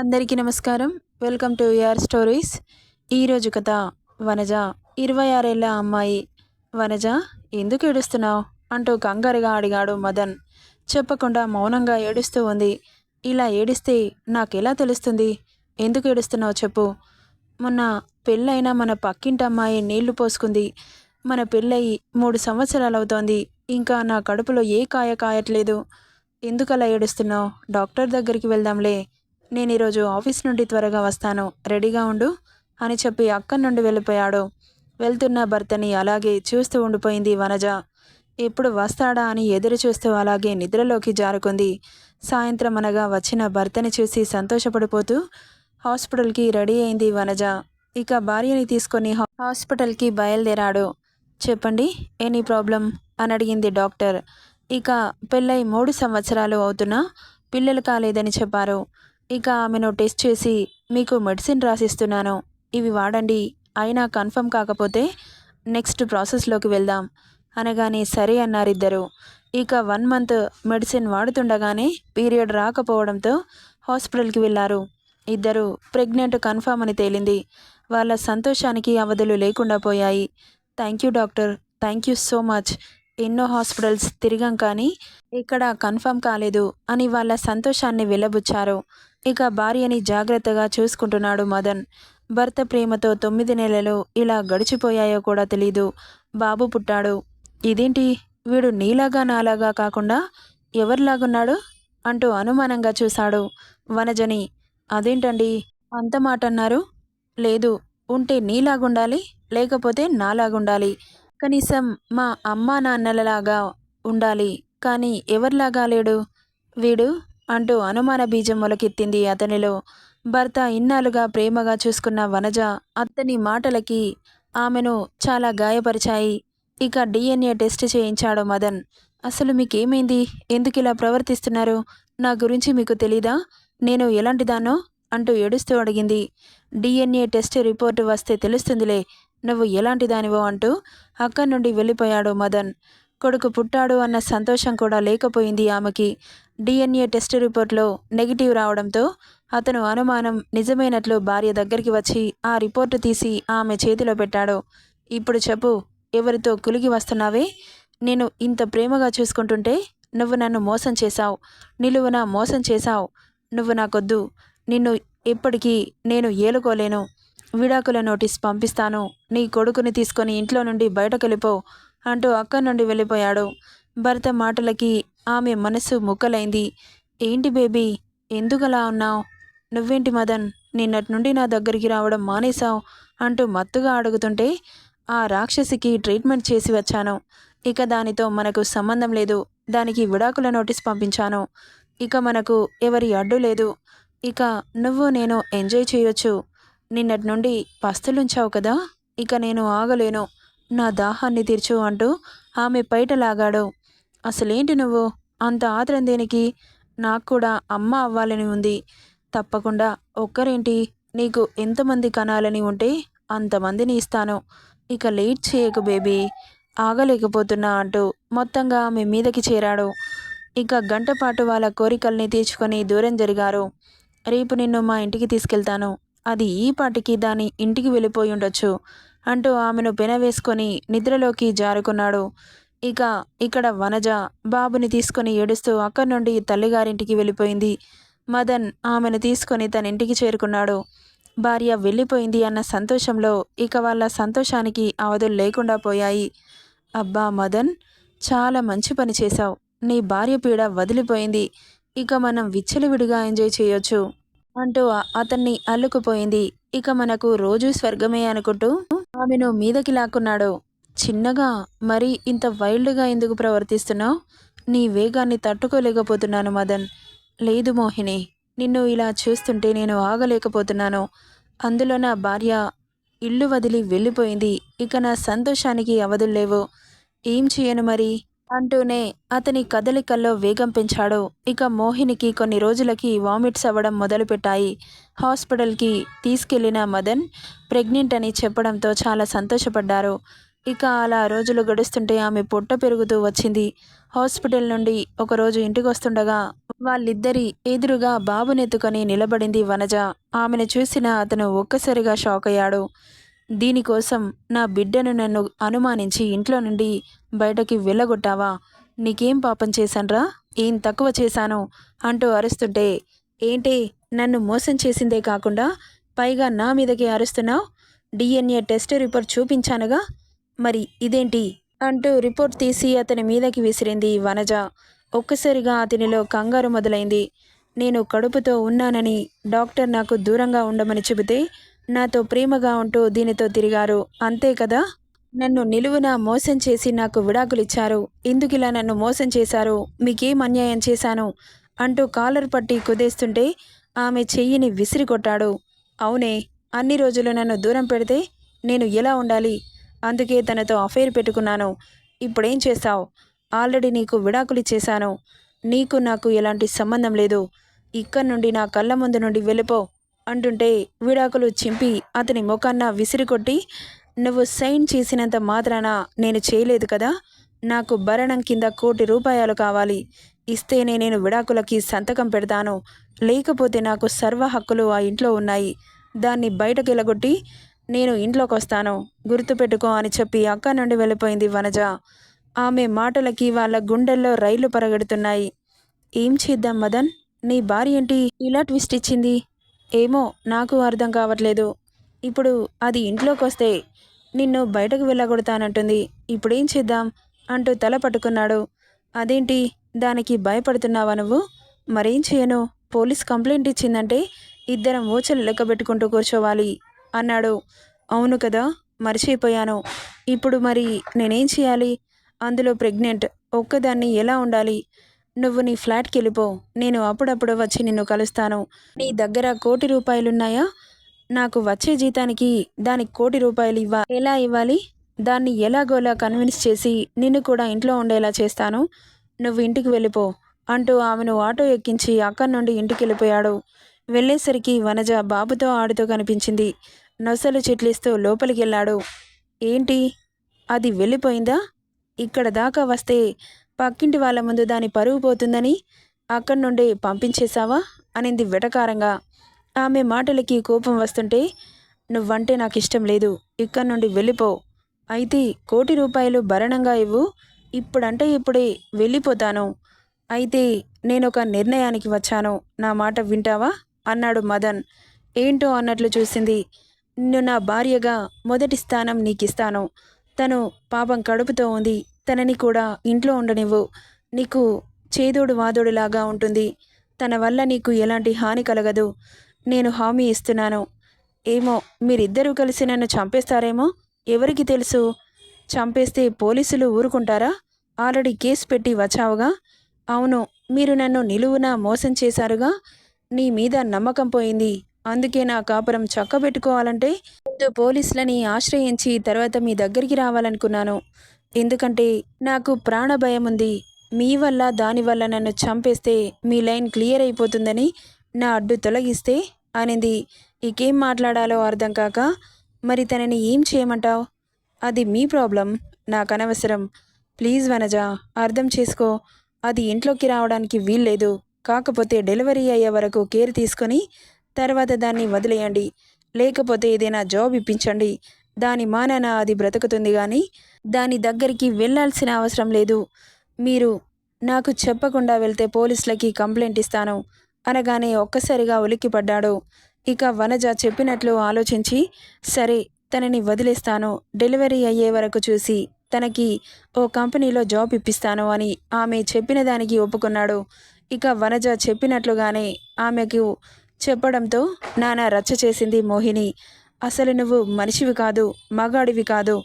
అందరికీ నమస్కారం. Welcome to UR stories. ఈరోజు కథ వనజ. 26 ఏళ్ల అమ్మాయి. వనజ, ఎందుకు ఏడుస్తున్నావు అంటూ కంగారుగా అడిగాడు మదన్. చెప్పకుండా మౌనంగా ఏడుస్తూ ఉంది. ఇలా ఏడిస్తే నాకెలా తెలుస్తుంది? ఎందుకు ఏడుస్తున్నావు చెప్పు. మొన్న పెళ్ళైన మన పక్కింటి అమ్మాయి నీళ్లు పోసుకుంది. మన పెళ్ళయి 3 సంవత్సరాలు అవుతోంది. ఇంకా నా కడుపులో ఏ కాయ కాయట్లేదు. ఎందుకలా ఏడుస్తున్నావు? డాక్టర్ దగ్గరికి వెళ్దాంలే. నేను ఈరోజు ఆఫీస్ నుండి త్వరగా వస్తాను, రెడీగా ఉండు అని చెప్పి అక్కడి నుండి వెళ్ళిపోయాడు. వెళ్తున్న భర్తని అలాగే చూస్తూ ఉండిపోయింది వనజ. ఎప్పుడు వస్తాడా అని ఎదురు చూస్తూ అలాగే నిద్రలోకి జారుకుంది. సాయంత్రం అనగా వచ్చిన భర్తని చూసి సంతోషపడిపోతూ హాస్పిటల్కి రెడీ అయింది వనజ. ఇక భార్యని తీసుకొని హాస్పిటల్కి బయలుదేరాడు. చెప్పండి, ఎనీ ప్రాబ్లం అని అడిగింది డాక్టర్. ఇక పెళ్ళై 3 సంవత్సరాలు అవుతున్నా పిల్లలు కాలేదని చెప్పారు. ఇక ఆమెను టెస్ట్ చేసి మీకు మెడిసిన్ రాసిస్తున్నాను, ఇవి వాడండి, అయినా కన్ఫర్మ్ కాకపోతే నెక్స్ట్ ప్రాసెస్లోకి వెళ్దాం అనగానే సరే అన్నారిద్దరు. ఇక 1 మంత్ మెడిసిన్ వాడుతుండగానే పీరియడ్ రాకపోవడంతో హాస్పిటల్కి వెళ్ళారు. ఇద్దరు ప్రెగ్నెంట్ కన్ఫర్మ్ అని తేలింది. వాళ్ళ సంతోషానికి అవధులు లేకుండా పోయాయి. Thank you doctor, thank you so much. ఎన్నో హాస్పిటల్స్ తిరిగాం కానీ ఇక్కడ కన్ఫర్మ్ కాలేదు అని వాళ్ళ సంతోషాన్ని వెల్లబుచ్చారు. ఇక భార్యని జాగ్రత్తగా చూసుకుంటున్నాడు మదన్. భర్త ప్రేమతో 9 నెలలు ఇలా గడిచిపోయాయో కూడా తెలీదు. బాబు పుట్టాడు. ఇదేంటి, వీడు నీలాగా నాలాగా కాకుండా ఎవరిలాగున్నాడు అంటూ అనుమానంగా చూశాడు వనజని. అదేంటండి అంత మాట అన్నారు? లేదు, ఉంటే నీలాగుండాలి, లేకపోతే నాలాగుండాలి. కనీసం మా అమ్మా నాన్నలలాగా ఉండాలి, కానీ ఎవరిలాగా లేడు వీడు అంటూ అనుమాన బీజం మొలకెత్తింది అతనిలో. భర్త ఇన్నాళ్ళుగా ప్రేమగా చూసుకున్న వనజ అతని మాటలకి ఆమెను చాలా గాయపరిచాయి. ఇక DNA టెస్ట్ చేయించాడు మదన్. అసలు మీకేమైంది? ఎందుకు ఇలా ప్రవర్తిస్తున్నారు? నా గురించి మీకు తెలీదా? నేను ఎలాంటిదానో అంటూ ఏడుస్తూ అడిగింది. DNA టెస్ట్ రిపోర్టు వస్తే తెలుస్తుందిలే నువ్వు ఎలాంటి దానివో అంటూ అక్కడి నుండి వెళ్ళిపోయాడు మదన్. కొడుకు పుట్టాడు అన్న సంతోషం కూడా లేకపోయింది ఆమెకి. DNA టెస్ట్ రిపోర్ట్లో నెగిటివ్ రావడంతో అతను అనుమానం నిజమైనట్లు భార్య దగ్గరికి వచ్చి ఆ రిపోర్టు తీసి ఆమె చేతిలో పెట్టాడు. ఇప్పుడు చెప్పు, ఎవరితో కులిగి వస్తున్నావే? నేను ఇంత ప్రేమగా చూసుకుంటుంటే నువ్వు నన్ను మోసం చేశావు, నిలువున మోసం చేశావు. నువ్వు నాకొద్దు, నిన్ను ఎప్పటికీ నేను ఏలుకోలేను. విడాకుల నోటీస్ పంపిస్తాను, నీ కొడుకుని తీసుకొని ఇంట్లో నుండి బయటకెళ్ళిపో అంటూ అక్కడి నుండి వెళ్ళిపోయాడు. భర్త మాటలకి ఆమె మనసు ముక్కలైంది. ఏంటి బేబీ, ఎందుకలా ఉన్నావు? నువ్వేంటి మదన్, నిన్నటి నుండి నా దగ్గరికి రావడం మానేశావు అంటూ మత్తుగా అడుగుతుంటే ఆ రాక్షసికి ట్రీట్మెంట్ చేసి వచ్చాను. ఇక దానితో మనకు సంబంధం లేదు. దానికి విడాకుల నోటీస్ పంపించాను. ఇక మనకు ఎవరి అడ్డు లేదు. ఇక నువ్వు నేను ఎంజాయ్ చేయొచ్చు. నిన్నటి నుండి పస్తులుంచావు కదా, ఇక నేను ఆగలేను. నా దాహాన్ని తీర్చు అంటూ ఆమె పైట లాగాడు. అసలేంటి నువ్వు అంత ఆత్రం దేనికి? నాకు కూడా అమ్మ అవ్వాలని ఉంది. తప్పకుండా. ఒక్కరేంటి, నీకు ఎంతమంది కనాలని ఉంటే అంతమందిని ఇస్తాను. ఇక లేట్ చేయకు బేబీ, ఆగలేకపోతున్నా అంటూ మొత్తంగా ఆమె మీదకి చేరాడు. ఇక గంటపాటు వాళ్ళ కోరికల్ని తీర్చుకొని దూరం జరిగారు. రేపు నిన్ను మా ఇంటికి తీసుకెళ్తాను, అది ఈ పాటికి దాని ఇంటికి వెళ్ళిపోయి ఉండొచ్చు అంటూ ఆమెను పెనవేసుకొని నిద్రలోకి జారుకున్నాడు. ఇక ఇక్కడ వనజ బాబుని తీసుకొని ఏడుస్తూ అక్కడి నుండి తల్లిగారింటికి వెళ్ళిపోయింది. మదన్ ఆమెను తీసుకొని తన ఇంటికి చేరుకున్నాడు. భార్య వెళ్ళిపోయింది అన్న సంతోషంలో ఇక వాళ్ళ సంతోషానికి అవధులు లేకుండా పోయాయి. అబ్బా మదన్, చాలా మంచి పని చేశావు. నీ భార్య పీడ వదిలిపోయింది. ఇక మనం విచ్చలవిడిగా ఎంజాయ్ చేయొచ్చు అంటూ అతన్ని అల్లుకుపోయింది. ఇక మనకు రోజు స్వర్గమే అనుకుంటూ ఆమెను మీదకి లాక్కున్నాడు. చిన్నగా మరీ ఇంత వైల్డ్గా ఎందుకు ప్రవర్తిస్తున్నావు? నీ వేగాన్ని తట్టుకోలేకపోతున్నాను మదన్. లేదు మోహిని, నిన్ను ఇలా చూస్తుంటే నేను ఆగలేకపోతున్నాను. అందులో నా భార్య ఇల్లు వదిలి వెళ్ళిపోయింది. ఇక నా సంతోషానికి అవధుల్లేవు. ఏం చేయను మరి అంటూనే అతని కదలికల్లో వేగం పెంచాడు. ఇక మోహినికి కొన్ని రోజులకి వామిట్స్ అవ్వడం మొదలుపెట్టాయి. హాస్పిటల్కి తీసుకెళ్లిన మదన్ ప్రెగ్నెంట్ అని చెప్పడంతో చాలా సంతోషపడ్డారు. ఇక అలా రోజులు గడుస్తుంటే ఆమె పొట్ట పెరుగుతూ వచ్చింది. హాస్పిటల్ నుండి ఒకరోజు ఇంటికొస్తుండగా వాళ్ళిద్దరి ఎదురుగా బాబునెత్తుకొని నిలబడింది వనజ. ఆమెను చూసిన అతను ఒక్కసారిగా షాక్ అయ్యాడు. దీనికోసం నా బిడ్డను నన్ను అనుమానించి ఇంట్లో నుండి బయటకి వెళ్ళగొట్టావా? నీకేం పాపం చేశాన్రా? ఏం తక్కువ చేశాను? అంటూ అరుస్తుంటే, ఏంటి నన్ను మోసం చేసిందే కాకుండా పైగా నా మీదకే అరుస్తున్నావు? డిఎన్ఏ టెస్ట్ రిపోర్ట్ చూపించానుగా, మరి ఇదేంటి? అంటూ రిపోర్ట్ తీసి అతని మీదకి విసిరింది వనజ. ఒక్కసారిగా అతనిలో కంగారు మొదలైంది. నేను కడుపుతో ఉన్నానని డాక్టర్ నాకు దూరంగా ఉండమని చెబితే నాతో ప్రేమగా ఉంటూ దీనితో తిరిగారు, అంతే కదా? నన్ను నిలువునా మోసం చేసి నాకు విడాకులిచ్చారు. ఎందుకిలా నన్ను మోసం చేశారు? మీకేం అన్యాయం చేశాను? అంటూ కాలర్ పట్టి కుదేస్తుంటే ఆమె చెయ్యిని విసిరి కొట్టాడు. అవునే, అన్ని రోజులు నన్ను దూరం పెడితే నేను ఎలా ఉండాలి? అందుకే తనతో అఫైర్ పెట్టుకున్నాను. ఇప్పుడేం చేస్తావు? ఆల్రెడీ నీకు విడాకులిచ్చేశాను. నీకు నాకు ఎలాంటి సంబంధం లేదు. ఇక్కడి నుండి నా కళ్ళ ముందు నుండి వెళ్ళిపో అంటుంటే విడాకులు చింపి అతని ముఖాన్న విసిరికొట్టి, నువ్వు సైన్ చేసినంత మాత్రాన నేను చేయలేదు కదా? నాకు భరణం కింద ₹1,00,00,000 కావాలి. ఇస్తేనే నేను విడాకులకి సంతకం పెడతాను. లేకపోతే నాకు సర్వ హక్కులు ఆ ఇంట్లో ఉన్నాయి. దాన్ని బయటకు ఎలగొట్టి నేను ఇంట్లోకొస్తాను. గుర్తుపెట్టుకో అని చెప్పి అక్కడి నుండి వెళ్ళిపోయింది వనజ. ఆమె మాటలకి వాళ్ళ గుండెల్లో రైళ్లు పరిగెడుతున్నాయి. ఏం చేద్దాం మదన్? నీ భార్య ఏంటి ఇలా ట్విస్ట్ ఇచ్చింది? ఏమో నాకు అర్థం కావట్లేదు. ఇప్పుడు అది ఇంట్లోకొస్తే నిన్ను బయటకు వెళ్ళగొడతానంటుంది. ఇప్పుడేం చేద్దాం? అంటూ తల పట్టుకున్నాడు. అదేంటి, దానికి భయపడుతున్నావా నువ్వు? మరేం చేయను, పోలీస్ కంప్లైంట్ ఇచ్చిందంటే ఇద్దరం ఊచలు లెక్కబెట్టుకుంటూ కూర్చోవాలి అన్నాడు. అవును కదా, మర్చిపోయాను. ఇప్పుడు మరి నేనేం చేయాలి? అందులో ప్రెగ్నెంట్, ఒక్కదాన్ని ఎలా ఉండాలి? నువ్వు నీ ఫ్లాట్కి వెళ్ళిపో. నేను అప్పుడప్పుడు వచ్చి నిన్ను కలుస్తాను. నీ దగ్గర ₹1,00,00,000 నాకు వచ్చే జీతానికి దానికి ₹1,00,00,000 ఎలా ఇవ్వాలి? దాన్ని ఎలాగోలా కన్విన్స్ చేసి నిన్ను కూడా ఇంట్లో ఉండేలా చేస్తాను. నువ్వు ఇంటికి వెళ్ళిపో అంటూ ఆమెను ఆటో ఎక్కించి అక్కడి నుండి ఇంటికి వెళ్ళిపోయాడు. వెళ్ళేసరికి వనజ బాబుతో ఆడుతూ కనిపించింది. నొసలు చిట్లిస్తూ లోపలికి వెళ్ళాడు. ఏంటి, అది వెళ్ళిపోయిందా? ఇక్కడ దాకా వస్తే పక్కింటి వాళ్ళ ముందు దాని పరువు పోతుందని అక్కడి నుండి పంపించేశావా? అనింది వెటకారంగా. ఆమె మాటలకి కోపం వస్తుంటే, నువ్వంటే నాకు ఇష్టం లేదు, ఇక్కడి నుండి వెళ్ళిపో. అయితే ₹1,00,00,000 భరణంగా ఇవ్వు. ఇప్పుడంటే ఇప్పుడే వెళ్ళిపోతాను. అయితే నేనొక నిర్ణయానికి వచ్చాను. నా మాట వింటావా? అన్నాడు మదన్. ఏంటో అన్నట్లు చూసింది. నిన్ను నా భార్యగా మొదటి స్థానం నీకిస్తాను. తను పాపం కడుపుతో ఉంది. తనని కూడా ఇంట్లో ఉండనివ్వు. నీకు చేదోడు వాదోడులాగా ఉంటుంది. తన వల్ల నీకు ఎలాంటి హాని కలగదు. నేను హామీ ఇస్తున్నాను. ఏమో, మీరిద్దరూ కలిసి నన్ను చంపేస్తారేమో, ఎవరికి తెలుసు? చంపేస్తే పోలీసులు ఊరుకుంటారా? ఆల్రెడీ కేసు పెట్టి వచ్చావుగా. అవును, మీరు నన్ను నిలువునా మోసం చేశారుగా. నీ మీద నమ్మకం పోయింది. అందుకే నా కాపురం చక్కబెట్టుకోవాలంటే ముందు పోలీసులని ఆశ్రయించి తర్వాత మీ దగ్గరికి రావాలనుకున్నాను. ఎందుకంటే నాకు ప్రాణభయం ఉంది. మీ వల్ల దానివల్ల నన్ను చంపేస్తే మీ లైన్ క్లియర్ అయిపోతుందని నా అడ్డు తొలగిస్తే అనింది. ఇకేం మాట్లాడాలో అర్థం కాక, మరి తనని ఏం చేయమంటావు? అది మీ ప్రాబ్లం, నాకు అనవసరం. ప్లీజ్ వనజ, అర్థం చేసుకో. అది ఇంట్లోకి రావడానికి వీల్లేదు. కాకపోతే డెలివరీ అయ్యే వరకు కేర్ తీసుకొని తర్వాత దాన్ని వదిలేయండి. లేకపోతే ఏదైనా జాబ్ ఇప్పించండి. దాని మానాన అది బ్రతుకుతుంది కానీ దాని దగ్గరికి వెళ్ళాల్సిన అవసరం లేదు. మీరు నాకు చెప్పకుండా వెళ్తే పోలీసులకి కంప్లైంట్ ఇస్తాను అనగానే ఒక్కసారిగా ఉలిక్కిపడ్డాడు. ఇక వనజ చెప్పినట్లు ఆలోచించి, సరే తనని వదిలేస్తాను, డెలివరీ అయ్యే వరకు చూసి తనకి ఓ కంపెనీలో జాబ్ ఇప్పిస్తాను అని ఆమె చెప్పిన దానికి ఒప్పుకున్నాడు. ఇక వనజ చెప్పినట్లుగానే ఆమెకు చెప్పడంతో నానా రచ్చ చేసింది మోహిని. అసలు నువ్వు మనిషివి కాదు, మగాడివి కాదు,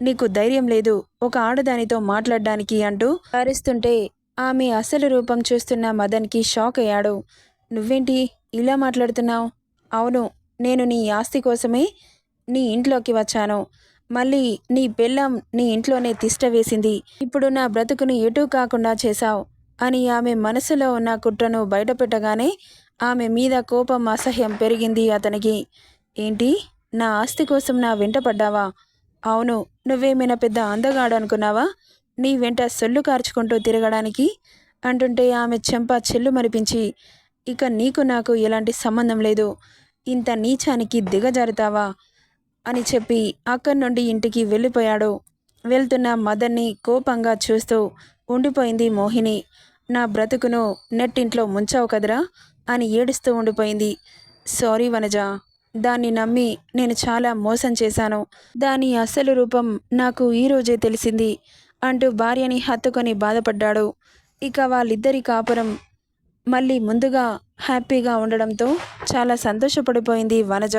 నీకు ధైర్యం లేదు ఒక ఆడదానితో మాట్లాడడానికి అంటూ అరుస్తుంటే ఆమె అసలు రూపం చూస్తున్న మదన్కి షాక్ అయ్యాడు. నువ్వేంటి ఇలా మాట్లాడుతున్నావు? అవును, నేను నీ ఆస్తి కోసమే నీ ఇంట్లోకి వచ్చాను. మళ్ళీ నీ పెళ్ళాం నీ ఇంట్లోనే తిష్ట వేసింది. ఇప్పుడు నా బ్రతుకును ఎటూ కాకుండా చేశావు అని ఆమె మనసులో ఉన్న కుట్రను బయటపెట్టగానే ఆమె మీద కోపం అసహ్యం పెరిగింది అతనికి. ఏంటి, నా ఆస్తి కోసం నా వెంట పడ్డావా? అవును, నువ్వేమైనా పెద్ద అందగాడు అనుకున్నావా? నీ వెంట సొల్లు కార్చుకుంటూ తిరగడానికి అంటుంటే ఆమె చెంప చెల్లు మరిపించి, ఇక నీకు నాకు ఎలాంటి సంబంధం లేదు, ఇంత నీచానికి దిగజారుతావా అని చెప్పి అక్కడి నుండి ఇంటికి వెళ్ళిపోయాడు. వెళ్తున్న మదన్ని కోపంగా చూస్తూ ఉండిపోయింది మోహిని. నా బ్రతుకును నెట్టింట్లో ముంచావు కదరా అని ఏడుస్తూ ఉండిపోయింది. సారీ వనజ, దాన్ని నమ్మి నేను చాలా మోసం చేశాను. దాని అసలు రూపం నాకు ఈరోజే తెలిసింది అంటూ భార్యని హత్తుకొని బాధపడ్డాడు. ఇక వాళ్ళిద్దరి కాపురం మళ్ళీ ముందుగా హ్యాపీగా ఉండడంతో చాలా సంతోషపడిపోయింది వనజ.